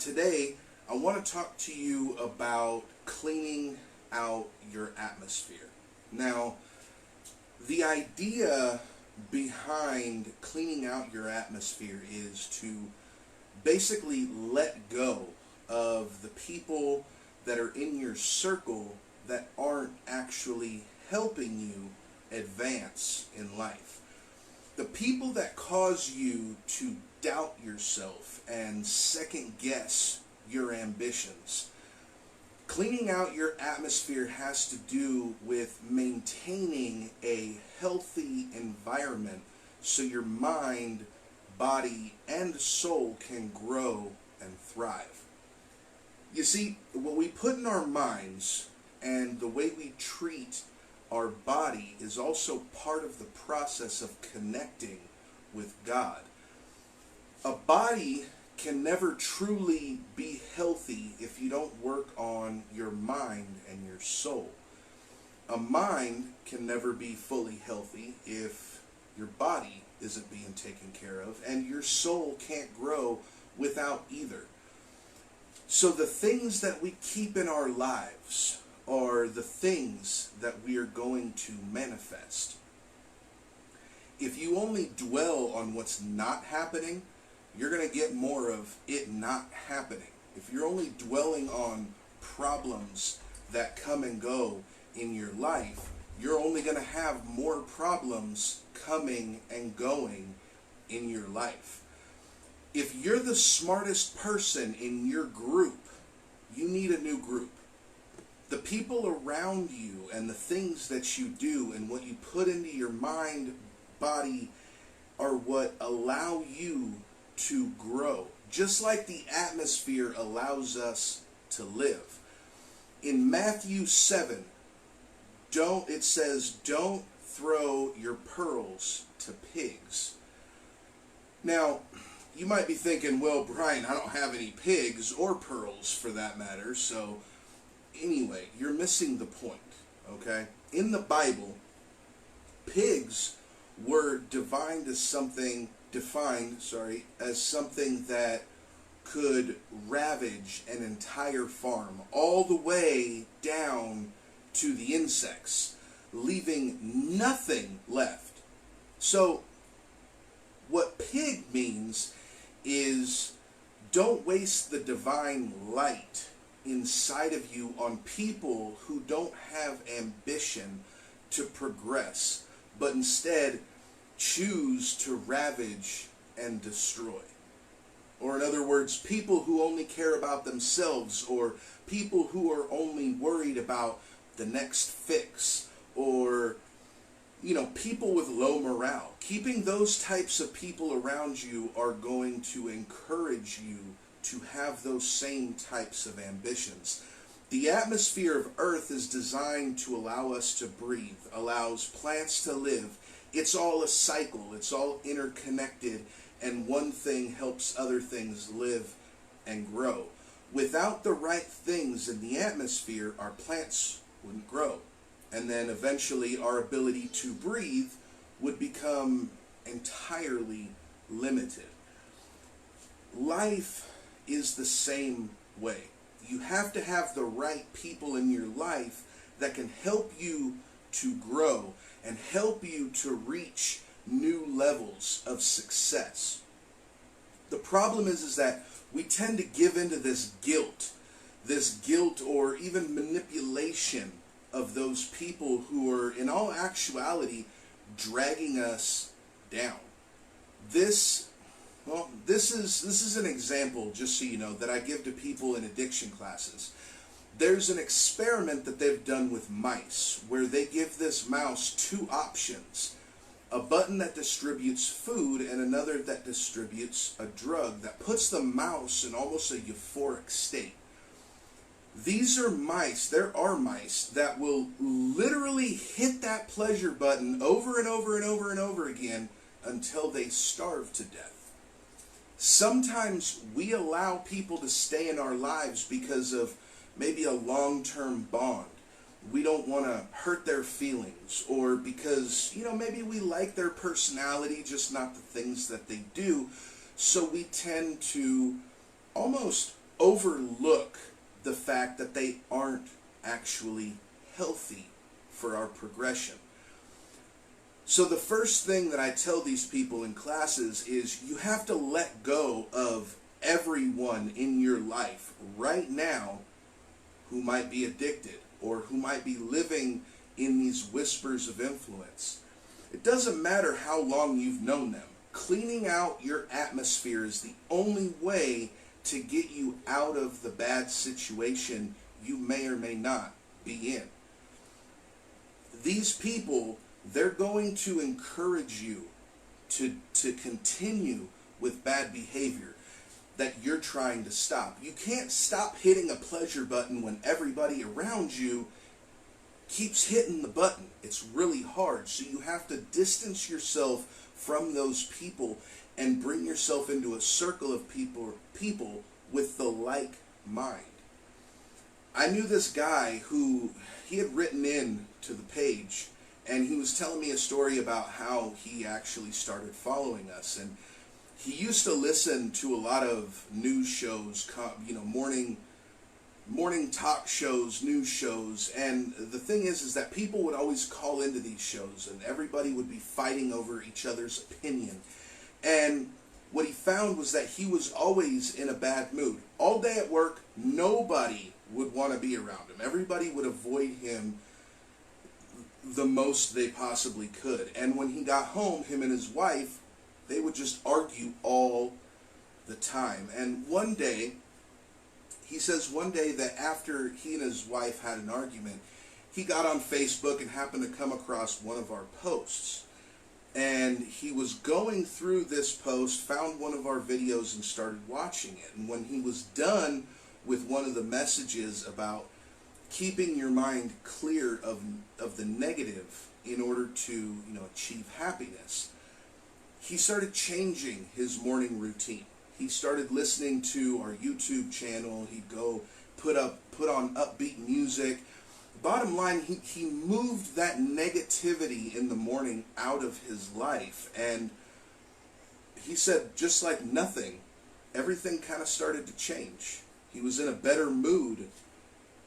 Today, I want to talk to you about cleaning out your atmosphere. Now, the idea behind cleaning out your atmosphere is to basically let go of the people that are in your circle that aren't actually helping you advance in life. The people that cause you to doubt yourself and second guess your ambitions. Cleaning out your atmosphere has to do with maintaining a healthy environment so your mind, body, and soul can grow and thrive. You see, what we put in our minds and the way we treat our body is also part of the process of connecting with God. A body can never truly be healthy if you don't work on your mind and your soul. A mind can never be fully healthy if your body isn't being taken care of, and your soul can't grow without either. So the things that we keep in our lives are the things that we are going to manifest. If you only dwell on what's not happening, you're going to get more of it not happening. If you're only dwelling on problems that come and go in your life, you're only going to have more problems coming and going in your life. If you're the smartest person in your group, you need a new group. The people around you and the things that you do and what you put into your mind, body, are what allow you to grow. Just like the atmosphere allows us to live. In Matthew 7, it says, "Don't throw your pearls to pigs." Now, you might be thinking, well, Bryan, I don't have any pigs or pearls for that matter, so anyway, you're missing the point, okay? In the Bible, pigs were defined as something that could ravage an entire farm, all the way down to the insects, leaving nothing left. So, what pig means is don't waste the divine light inside of you on people who don't have ambition to progress, but instead choose to ravage and destroy. Or in other words, people who only care about themselves, or people who are only worried about the next fix, or people with low morale. Keeping those types of people around you are going to encourage you to have those same types of ambitions. The atmosphere of Earth is designed to allow us to breathe, allows plants to live. It's all a cycle, it's all interconnected, and one thing helps other things live and grow. Without the right things in the atmosphere, our plants wouldn't grow. And then eventually our ability to breathe would become entirely limited. Life is the same way. You have to have the right people in your life that can help you to grow and help you to reach new levels of success. The problem is that we tend to give into this guilt or even manipulation of those people who are in all actuality dragging us down. This is an example, just so you know, that I give to people in addiction classes. There's an experiment that they've done with mice where they give this mouse two options: a button that distributes food and another that distributes a drug that puts the mouse in almost a euphoric state. There are mice that will literally hit that pleasure button over and over and over and over again until they starve to death. Sometimes we allow people to stay in our lives because of maybe a long-term bond. We don't want to hurt their feelings, or because, maybe we like their personality, just not the things that they do. So we tend to almost overlook the fact that they aren't actually healthy for our progression. So the first thing that I tell these people in classes is you have to let go of everyone in your life right now who might be addicted or who might be living in these whispers of influence. It doesn't matter how long you've known them. Cleaning out your atmosphere is the only way to get you out of the bad situation you may or may not be in. These people, they're going to encourage you to continue with bad behavior that you're trying to stop. You can't stop hitting a pleasure button when everybody around you keeps hitting the button. It's really hard. So you have to distance yourself from those people and bring yourself into a circle of people with the like mind. I knew this guy who, he had written in to the page, and he was telling me a story about how he actually started following us. And he used to listen to a lot of news shows, morning talk shows, news shows, and the thing is that people would always call into these shows, and everybody would be fighting over each other's opinion. And what he found was that he was always in a bad mood. All day at work, nobody would want to be around him. Everybody would avoid him the most they possibly could. And when he got home, him and his wife, they would just argue all the time. And one day, he says one day that after he and his wife had an argument, he got on Facebook and happened to come across one of our posts. And he was going through this post, found one of our videos and started watching it. And when he was done with one of the messages about keeping your mind clear of the negative in order to, achieve happiness, he started changing his morning routine. He started listening to our YouTube channel. He'd go put on upbeat music. Bottom line, he moved that negativity in the morning out of his life. And he said, just like nothing, everything kind of started to change. He was in a better mood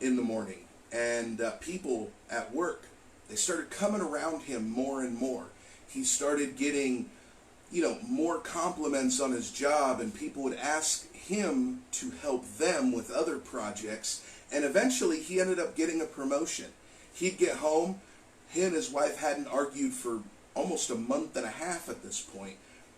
in the morning. And people at work, they started coming around him more and more. He started getting more compliments on his job, and people would ask him to help them with other projects, and eventually he ended up getting a promotion. He'd get home, he and his wife hadn't argued for almost a month and a half at this point,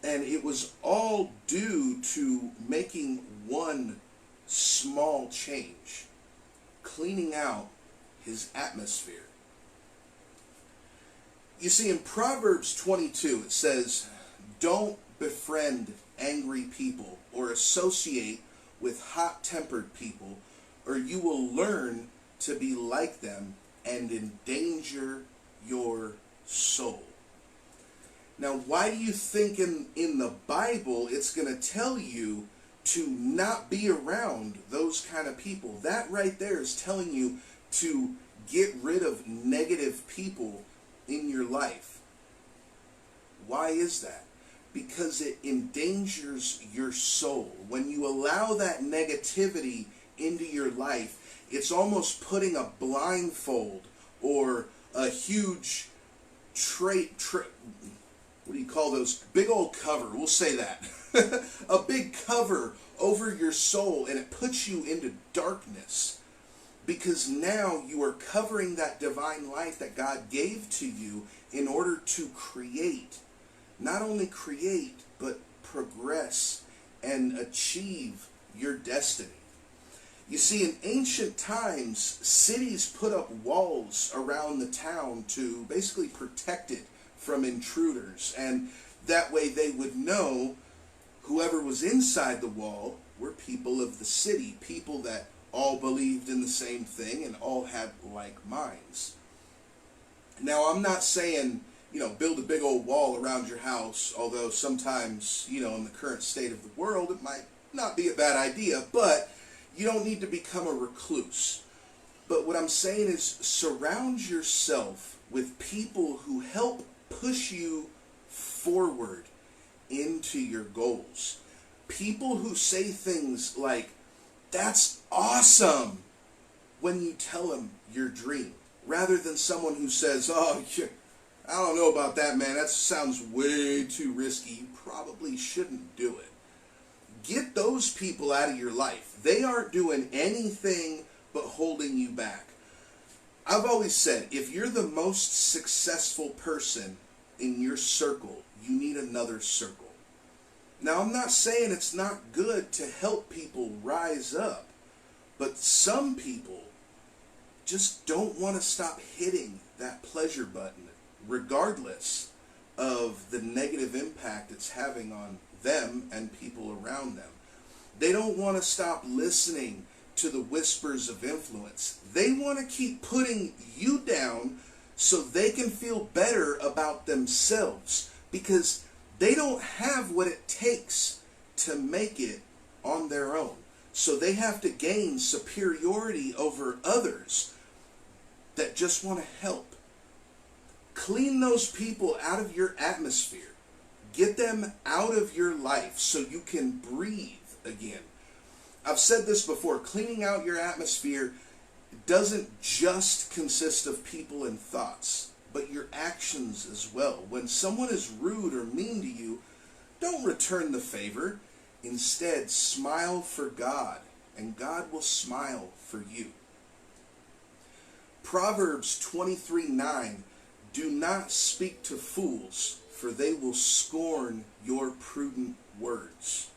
and it was all due to making one small change, cleaning out his atmosphere. You see, in Proverbs 22, it says, "Don't befriend angry people or associate with hot-tempered people, or you will learn to be like them and endanger your soul." Now, why do you think in the Bible it's going to tell you to not be around those kind of people? That right there is telling you to get rid of negative people in your life. Why is that? Because it endangers your soul. When you allow that negativity into your life, it's almost putting a blindfold or a huge what do you call those? Big old cover, we'll say that. A big cover over your soul, and it puts you into darkness. Because now you are covering that divine light that God gave to you in order to create. Not only create, but progress and achieve your destiny. You see, in ancient times, cities put up walls around the town to basically protect it from intruders. And that way they would know whoever was inside the wall were people of the city, people that all believed in the same thing and all had like minds. Now, I'm not saying, build a big old wall around your house, although sometimes, in the current state of the world, it might not be a bad idea, but you don't need to become a recluse. But what I'm saying is surround yourself with people who help push you forward into your goals. People who say things like, That's awesome when you tell them your dream, rather than someone who says, oh, I don't know about that, man. That sounds way too risky. You probably shouldn't do it. Get those people out of your life. They aren't doing anything but holding you back. I've always said, if you're the most successful person in your circle, you need another circle. Now, I'm not saying it's not good to help people rise up, but some people just don't want to stop hitting that pleasure button, regardless of the negative impact it's having on them and people around them. They don't want to stop listening to the whispers of influence. They want to keep putting you down so they can feel better about themselves, because they don't have what it takes to make it on their own. So they have to gain superiority over others that just want to help. Clean those people out of your atmosphere. Get them out of your life so you can breathe again. I've said this before, cleaning out your atmosphere doesn't just consist of people and thoughts, but your actions as well. When someone is rude or mean to you, don't return the favor. Instead, smile for God, and God will smile for you. Proverbs 23:9, do not speak to fools, for they will scorn your prudent words.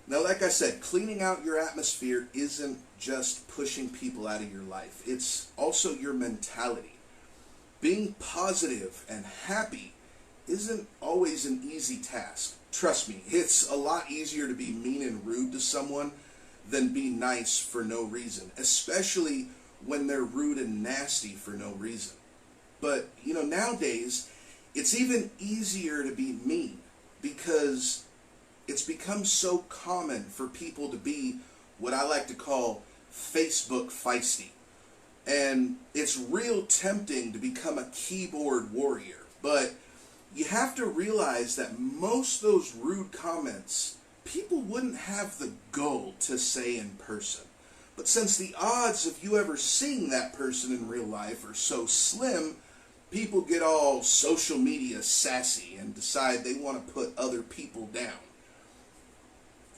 Now, like I said, cleaning out your atmosphere isn't just pushing people out of your life. It's also your mentality. Being positive and happy isn't always an easy task. Trust me, it's a lot easier to be mean and rude to someone than be nice for no reason, especially when they're rude and nasty for no reason. But, nowadays, it's even easier to be mean because it's become so common for people to be what I like to call Facebook feisty. And it's real tempting to become a keyboard warrior. But you have to realize that most of those rude comments, people wouldn't have the gall to say in person. But since the odds of you ever seeing that person in real life are so slim, people get all social media sassy and decide they want to put other people down.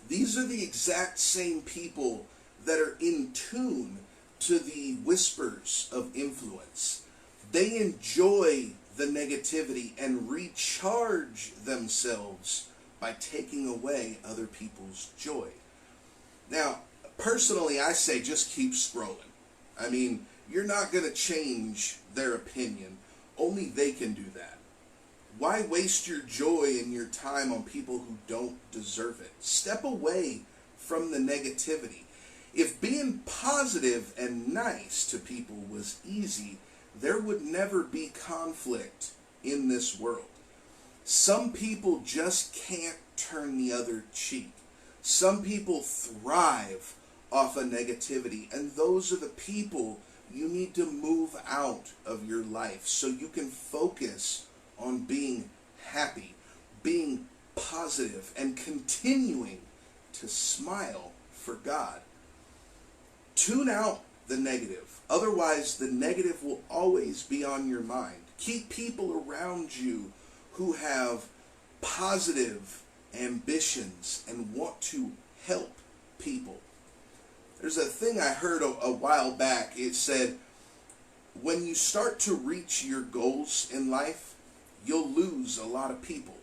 These are the exact same people that are in tune to the whispers of influence. They enjoy the negativity and recharge themselves by taking away other people's joy. Now, personally, I say just keep scrolling. I mean, you're not going to change their opinion. Only they can do that. Why waste your joy and your time on people who don't deserve it? Step away from the negativity. If being positive and nice to people was easy, there would never be conflict in this world. Some people just can't turn the other cheek. Some people thrive off of negativity, and those are the people you need to move out of your life so you can focus on being happy, being positive, and continuing to smile for God. Tune out the negative. Otherwise, the negative will always be on your mind. Keep people around you who have positive ambitions and want to help people. There's a thing I heard a while back. It said, when you start to reach your goals in life, you'll lose a lot of people.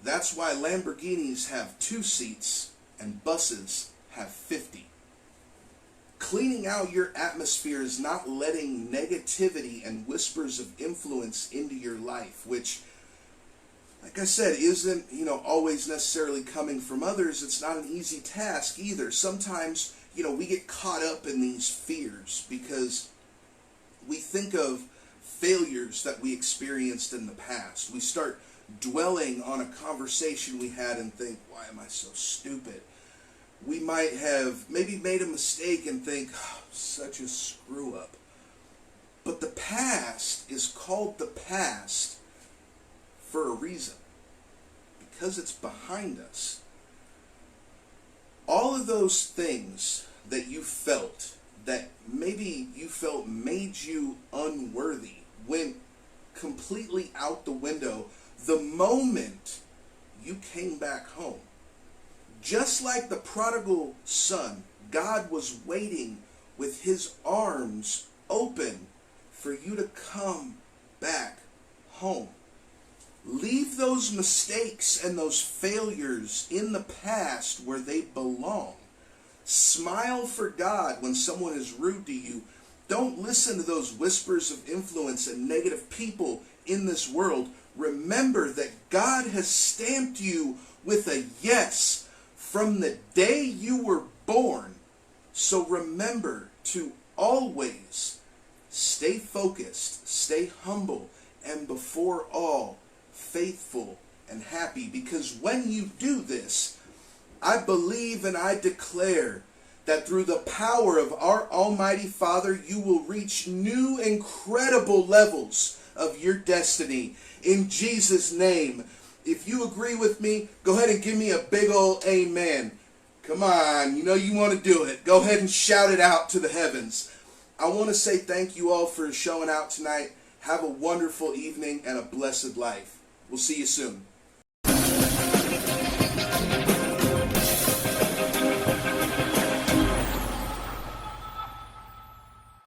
That's why Lamborghinis have 2 seats and buses have 50. Cleaning out your atmosphere is not letting negativity and whispers of influence into your life, which, like I said, isn't, always necessarily coming from others. It's not an easy task either. Sometimes, we get caught up in these fears because we think of failures that we experienced in the past. We start dwelling on a conversation we had and think, why am I so stupid? We might have maybe made a mistake and think, oh, such a screw up. But the past is called the past for a reason, because it's behind us. all of those things that you felt, that maybe you felt made you unworthy, went completely out the window the moment you came back home. Just like the prodigal son, God was waiting with his arms open for you to come back home. Leave those mistakes and those failures in the past where they belong. Smile for God when someone is rude to you. Don't listen to those whispers of influence and negative people in this world. Remember that God has stamped you with a yes from the day you were born. So remember to always stay focused, stay humble, and before all, faithful and happy. Because when you do this, I believe and I declare that through the power of our Almighty Father, you will reach new incredible levels of your destiny. In Jesus' name. If you agree with me, go ahead and give me a big old amen. Come on, you know you want to do it. Go ahead and shout it out to the heavens. I want to say thank you all for showing out tonight. Have a wonderful evening and a blessed life. We'll see you soon.